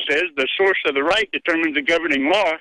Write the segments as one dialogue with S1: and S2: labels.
S1: says the source of the right determines the governing law.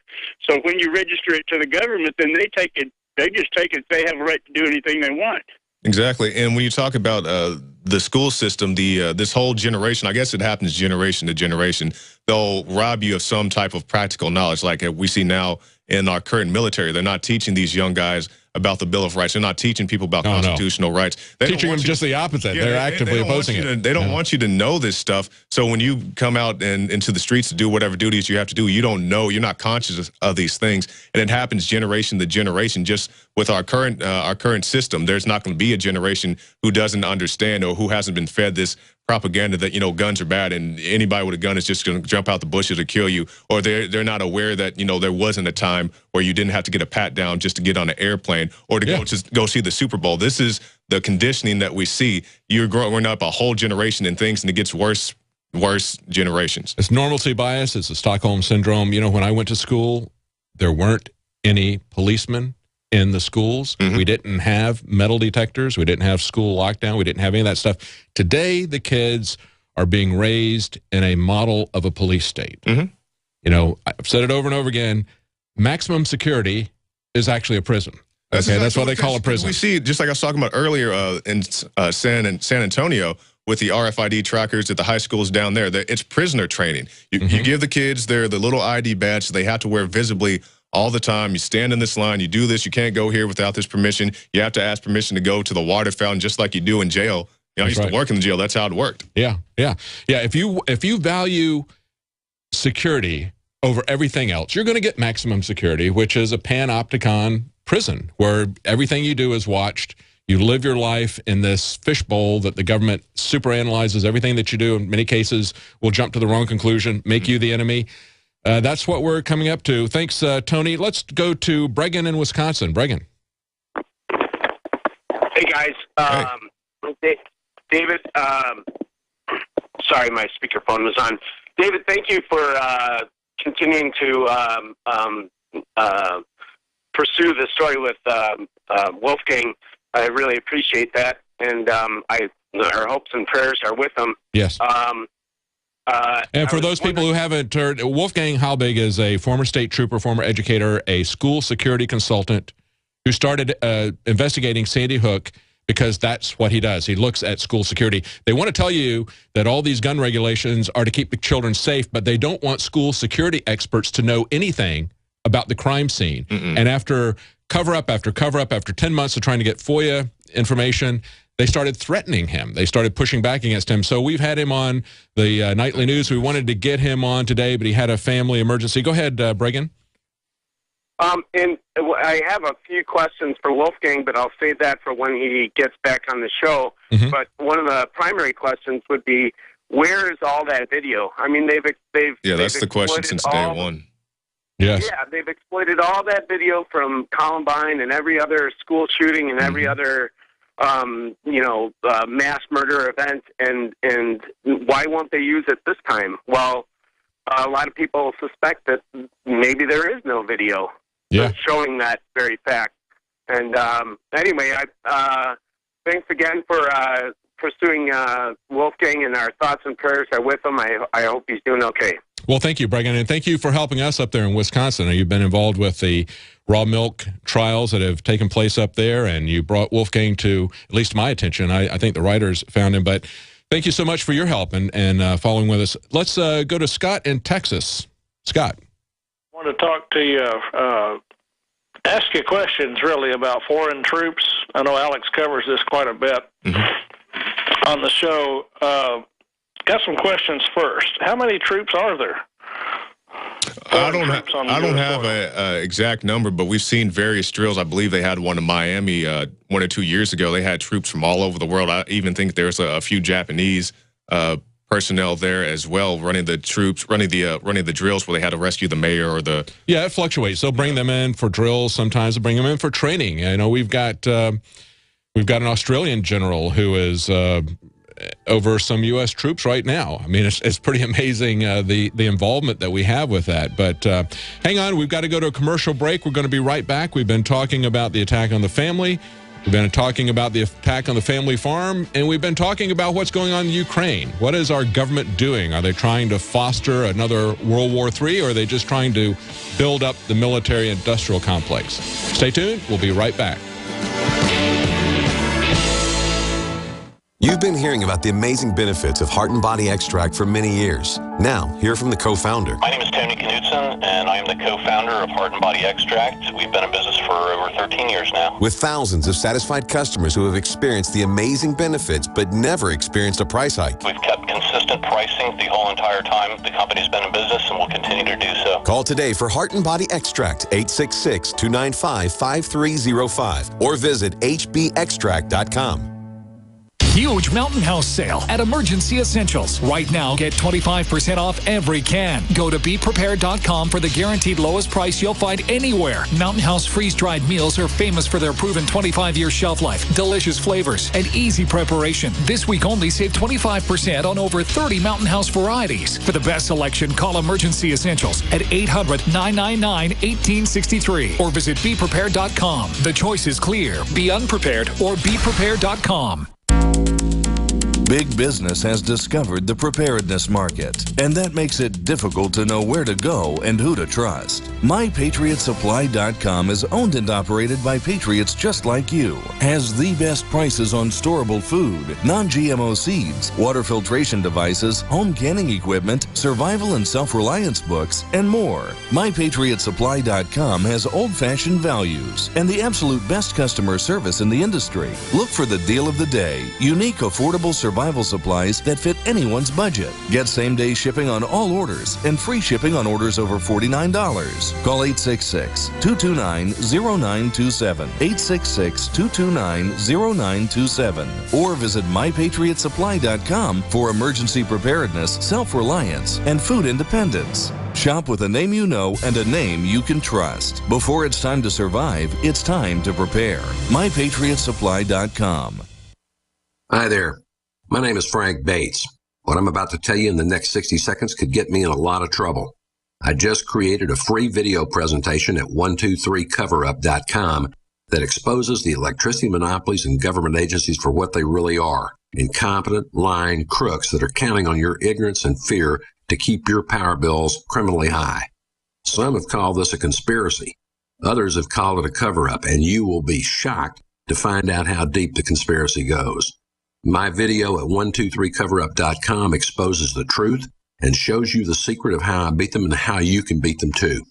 S1: So when you register it to the government, then they take it. They just take it. They have a right to do anything they want.
S2: Exactly. And when you talk about the school system, this whole generation, I guess it happens generation to generation, they'll rob you of some type of practical knowledge, like we see now in our current military. They're not teaching these young guys about the Bill of Rights. They're not teaching people about constitutional rights. They're
S3: teaching them just the opposite. They're actively opposing it.
S2: They don't want you to know this stuff. So when you come out and into the streets to do whatever duties you have to do, you don't know. You're not conscious of these things, and it happens generation to generation. Just with our current system, there's not going to be a generation who doesn't understand or who hasn't been fed this propaganda that, you know, guns are bad and anybody with a gun is just going to jump out the bushes or kill you, or they're not aware that, you know, there wasn't a time where you didn't have to get a pat down just to get on an airplane or to go see the Super Bowl. This is the conditioning that we see. You're growing up a whole generation in things, and it gets worse generations.
S3: It's normalcy bias. It's the Stockholm syndrome. You know, when I went to school, there weren't any policemen in the schools. We didn't have metal detectors. We didn't have school lockdown. We didn't have any of that stuff. Today, the kids are being raised in a model of a police state. You know, I've said it over and over again, maximum security is actually a prison. Okay, that's why they call it prison.
S2: We see, just like I was talking about earlier in San Antonio, with the RFID trackers at the high schools down there, it's prisoner training. You give the kids the little ID badge they have to wear visibly all the time. You stand in this line, you do this, you can't go here without this permission. You have to ask permission to go to the water fountain, just like you do in jail. You know, I used to work in the jail. That's how it worked.
S3: Yeah. If you value security over everything else, you're going to get maximum security, which is a panopticon prison where everything you do is watched. You live your life in this fishbowl that the government super analyzes everything that you do. In many cases, will jump to the wrong conclusion, make you the enemy. That's what we're coming up to. Thanks, Tony. Let's go to Bregan in Wisconsin. Bregan.
S4: Hey, guys. David, sorry, my speakerphone was on. David, thank you for continuing to pursue the story with Wolfgang. I really appreciate that, and our hopes and prayers are with them.
S3: Yes. And for those people who haven't heard, Wolfgang Halbig is a former state trooper, former educator, a school security consultant who started investigating Sandy Hook because that's what he does. He looks at school security. They want to tell you that all these gun regulations are to keep the children safe, but they don't want school security experts to know anything about the crime scene. And after cover-up after cover-up, after 10 months of trying to get FOIA information, they started threatening him. They started pushing back against him. So we've had him on the Nightly News. We wanted to get him on today, but he had a family emergency. Go ahead, Bregan.
S4: And I have a few questions for Wolfgang, but I'll save that for when he gets back on the show. But one of the primary questions would be, where is all that video? I mean, they've
S2: that's the question since day one.
S3: Yes.
S4: Yeah, they've exploited all that video from Columbine and every other school shooting and every other mass murder event, and why won't they use it this time? Well, a lot of people suspect that maybe there is no video showing that very fact. And anyway, thanks again for pursuing Wolfgang, and our thoughts and prayers are with him. I hope he's doing okay.
S3: Well, thank you, Bregan, and thank you for helping us up there in Wisconsin. You've been involved with the raw milk trials that have taken place up there, and you brought Wolfgang to at least my attention. I think the writers found him, but thank you so much for your help and following with us. Let's go to Scott in Texas. Scott.
S5: I want to talk to you, ask you questions really about foreign troops. I know Alex covers this quite a bit on the show. Got some questions first. How many troops are there?
S2: I don't have an exact number, but we've seen various drills. I believe they had one in Miami 1 or 2 years ago. They had troops from all over the world. I even think there's a few Japanese personnel there as well, running the drills where they had to rescue the mayor or the.
S3: Yeah, it fluctuates. They'll bring them in for drills. Sometimes they'll bring them in for training. You know, we've got an Australian general who is over some U.S. troops right now. I mean, it's pretty amazing the involvement that we have with that. But hang on, we've got to go to a commercial break. We're going to be right back. We've been talking about the attack on the family We've been talking about the attack on the family farm, and we've been talking about what's going on in Ukraine. What is our government doing? Are they trying to foster another World War III, or are they just trying to build up the military-industrial complex? Stay tuned. We'll be right back.
S6: You've been hearing about the amazing benefits of Heart and Body Extract for many years. Now, hear from the co-founder.
S7: My name is Tony Knutson, and I am the co-founder of Heart and Body Extract. We've been in business for over 13 years now.
S6: With thousands of satisfied customers who have experienced the amazing benefits but never experienced a price hike.
S7: We've kept consistent pricing the whole entire time the company's been in business, and will continue to do so.
S6: Call today for Heart and Body Extract, 866-295-5305, or visit hbextract.com.
S8: Huge Mountain House sale at Emergency Essentials. Right now, get 25% off every can. Go to BePrepared.com for the guaranteed lowest price you'll find anywhere. Mountain House freeze-dried meals are famous for their proven 25-year shelf life, delicious flavors, and easy preparation. This week only, save 25% on over 30 Mountain House varieties. For the best selection, call Emergency Essentials at 800-999-1863 or visit BePrepared.com. The choice is clear. Be unprepared or BePrepared.com.
S9: Big business has discovered the preparedness market, and that makes it difficult to know where to go and who to trust. MyPatriotSupply.com is owned and operated by patriots just like you. Has the best prices on storable food, non-GMO seeds, water filtration devices, home canning equipment, survival and self-reliance books, and more. MyPatriotSupply.com has old-fashioned values and the absolute best customer service in the industry. Look for the deal of the day. Unique, affordable survival supplies that fit anyone's budget. Get same-day shipping on all orders and free shipping on orders over $49. Call 866-229-0927, 866-229-0927, or visit MyPatriotSupply.com for emergency preparedness, self-reliance, and food independence. Shop with a name you know and a name you can trust. Before it's time to survive, it's time to prepare. MyPatriotSupply.com.
S10: Hi there. My name is Frank Bates. What I'm about to tell you in the next 60 seconds could get me in a lot of trouble. I just created a free video presentation at 123coverup.com that exposes the electricity monopolies and government agencies for what they really are: incompetent, lying crooks that are counting on your ignorance and fear to keep your power bills criminally high. Some have called this a conspiracy. Others have called it a cover-up, and you will be shocked to find out how deep the conspiracy goes. My video at 123coverup.com exposes the truth and shows you the secret of how I beat them and how you can beat them too.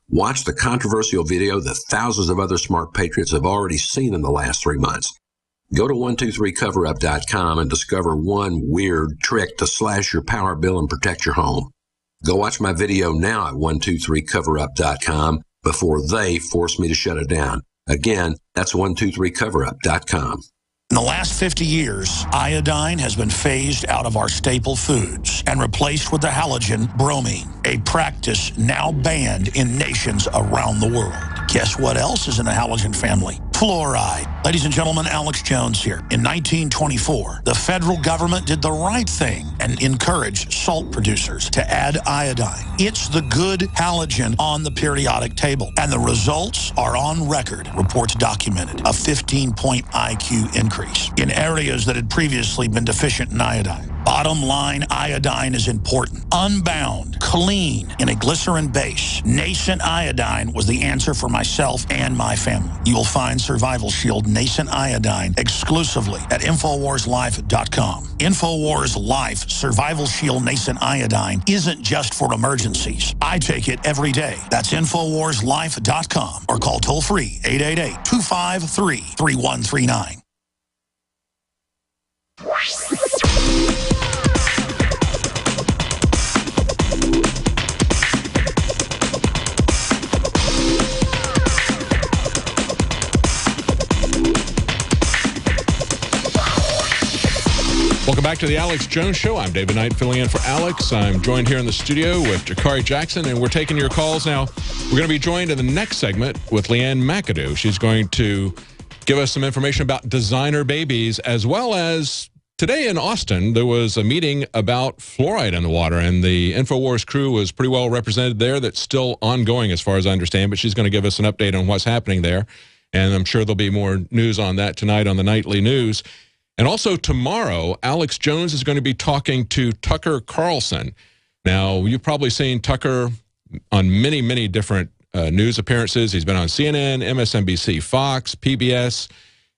S10: Watch the controversial video that thousands of other smart patriots have already seen in the last 3 months. Go to 123coverup.com and discover one weird trick to slash your power bill and protect your home. Go watch my video now at 123coverup.com before they force me to shut it down. Again, that's 123coverup.com.
S11: In the last 50 years, iodine has been phased out of our staple foods and replaced with the halogen bromine, a practice now banned in nations around the world. Guess what else is in the halogen family? Fluoride. Ladies and gentlemen, Alex Jones here. In 1924, the federal government did the right thing and encouraged salt producers to add iodine. It's the good halogen on the periodic table, and the results are on record. Reports documented a 15-point IQ increase in areas that had previously been deficient in iodine. Bottom line, iodine is important. Unbound, clean, in a glycerin base. Nascent iodine was the answer for myself and my family. You will find Survival Shield Nascent Iodine exclusively at InfoWarsLife.com. InfoWars Life Survival Shield Nascent Iodine isn't just for emergencies. I take it every day. That's InfoWarsLife.com or call toll-free 888-253-3139.
S3: Welcome back to the Alex Jones Show. I'm David Knight, filling in for Alex. I'm joined here in the studio with Jakari Jackson, and we're taking your calls now. We're going to be joined in the next segment with Leanne McAdoo. She's going to give us some information about designer babies, as well as today in Austin, there was a meeting about fluoride in the water, and the InfoWars crew was pretty well represented there. That's still ongoing as far as I understand, but she's going to give us an update on what's happening there. And I'm sure there'll be more news on that tonight on the Nightly News. And also tomorrow, Alex Jones is going to be talking to Tucker Carlson. Now, you've probably seen Tucker on many, many different news appearances. He's been on CNN, MSNBC, Fox, PBS.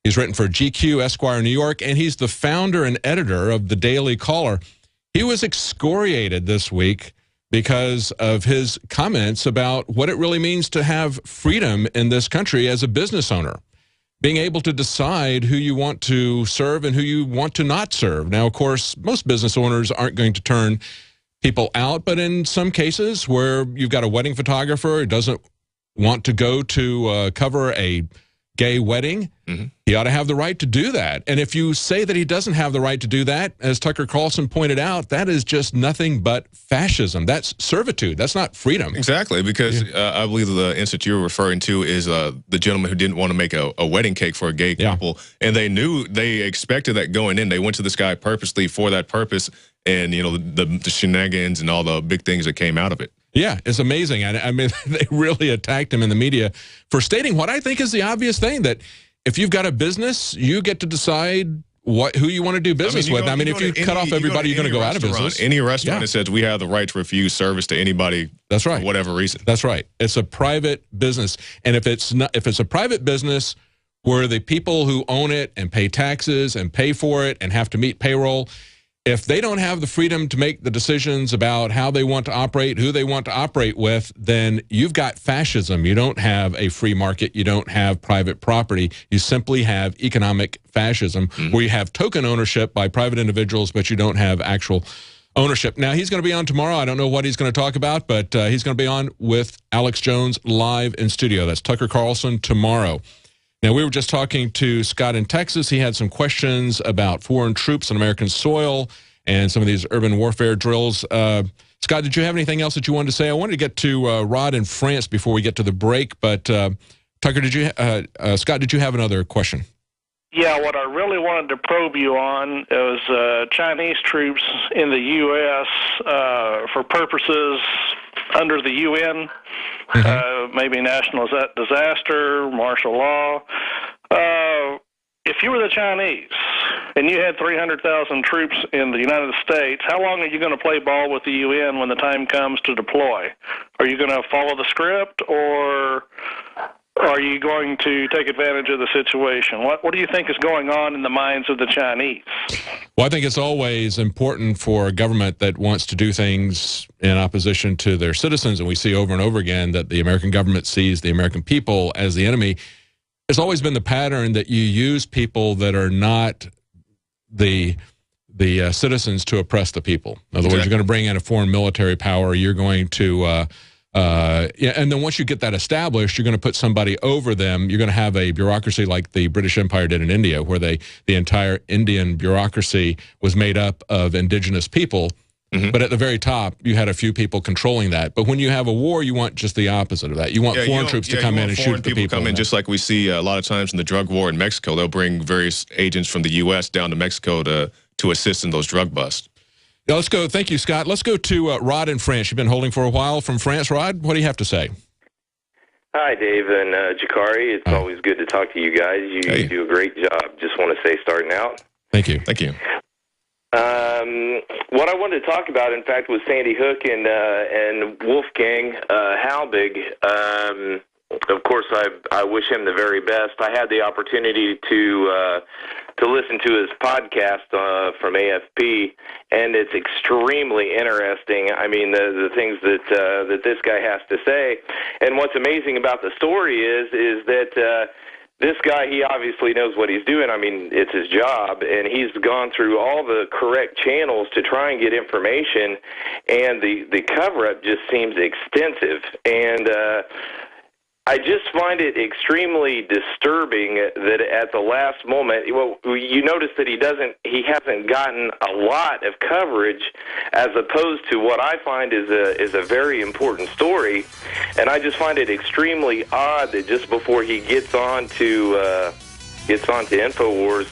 S3: He's written for GQ, Esquire, New York, and he's the founder and editor of the Daily Caller. He was excoriated this week because of his comments about what it really means to have freedom in this country as a business owner, being able to decide who you want to serve and who you want to not serve. Now, of course, most business owners aren't going to turn people out, but in some cases where you've got a wedding photographer who doesn't want to go to cover a gay wedding, he ought to have the right to do that. And if you say that he doesn't have the right to do that, as Tucker Carlson pointed out, that is just nothing but fascism. That's servitude. That's not freedom.
S2: Exactly, because I believe the instance you're referring to is the gentleman who didn't want to make a wedding cake for a gay couple, and they expected that going in. They went to this guy purposely for that purpose, and you know the shenanigans and all the big things that came out of it.
S3: Yeah, it's amazing. I mean, they really attacked him in the media for stating what I think is the obvious thing, that if you've got a business, you get to decide who you want to do business with. I mean, if you cut off everybody, you're going to go out of business.
S2: Any restaurant that says we have the right to refuse service to anybody,
S3: that's right,
S2: for whatever reason.
S3: That's right. It's a private business, and if it's a private business where the people who own it and pay taxes and pay for it and have to meet payroll, if they don't have the freedom to make the decisions about how they want to operate, who they want to operate with, then you've got fascism. You don't have a free market. You don't have private property. You simply have economic fascism, where you have token ownership by private individuals, but you don't have actual ownership. Now, he's going to be on tomorrow. I don't know what he's going to talk about, but he's going to be on with Alex Jones live in studio. That's Tucker Carlson tomorrow. Now, we were just talking to Scott in Texas. He had some questions about foreign troops on American soil and some of these urban warfare drills. Scott, did you have anything else that you wanted to say? I wanted to get to Rod in France before we get to the break, but Tucker, Scott, did you have another question?
S5: Yeah, what I really wanted to probe you on was Chinese troops in the U.S. For purposes under the UN, maybe national disaster, martial law. If you were the Chinese and you had 300,000 troops in the United States, how long are you going to play ball with the UN when the time comes to deploy? Are you going to follow the script, or are you going to take advantage of the situation? What do you think is going on in the minds of the Chinese?
S3: Well, I think it's always important for a government that wants to do things in opposition to their citizens, and we see over and over again that the American government sees the American people as the enemy. It's always been the pattern that you use people that are not the citizens to oppress the people. In other words, you're going to bring in a foreign military power. You're going to and then once you get that established, you're going to put somebody over them. You're going to have a bureaucracy like the British Empire did in India, where the entire Indian bureaucracy was made up of indigenous people. But at the very top, you had a few people controlling that. But when you have a war, you want just the opposite of that. You want foreign troops to come in and shoot the people.
S2: Come in just like we see a lot of times in the drug war in Mexico. They'll bring various agents from the U.S. down to Mexico to assist in those drug busts.
S3: Now, let's go. Thank you, Scott. Let's go to Rod in France. You've been holding for a while from France. Rod, what do you have to say?
S12: Hi, Dave and Jakari. It's always good to talk to you guys. You do a great job. Just want to say, starting out.
S3: Thank you.
S2: Thank you.
S12: What I wanted to talk about, in fact, was Sandy Hook and Wolfgang Halbig. Of course, I wish him the very best. I had the opportunity to listen to his podcast from AFP, and it's extremely interesting. I mean, the things that this guy has to say. And what's amazing about the story is that this guy, he obviously knows what he's doing. I mean, it's his job, and he's gone through all the correct channels to try and get information, and the cover-up just seems extensive. And I just find it extremely disturbing that at the last moment, well, you notice that he hasn't gotten a lot of coverage, as opposed to what I find is a very important story, and I just find it extremely odd that just before he gets on to InfoWars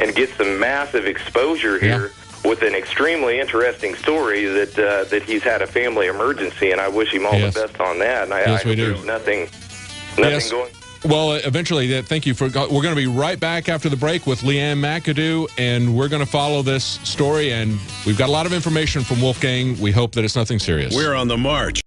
S12: and gets some massive exposure here with an extremely interesting story that he's had a family emergency, and I wish him all the best on that. And I
S3: we do.
S12: Nothing going.
S3: Well, eventually, thank you. We're going to be right back after the break with Leanne McAdoo, and we're going to follow this story, and we've got a lot of information from Wolfgang. We hope that it's nothing serious.
S13: We're on the march.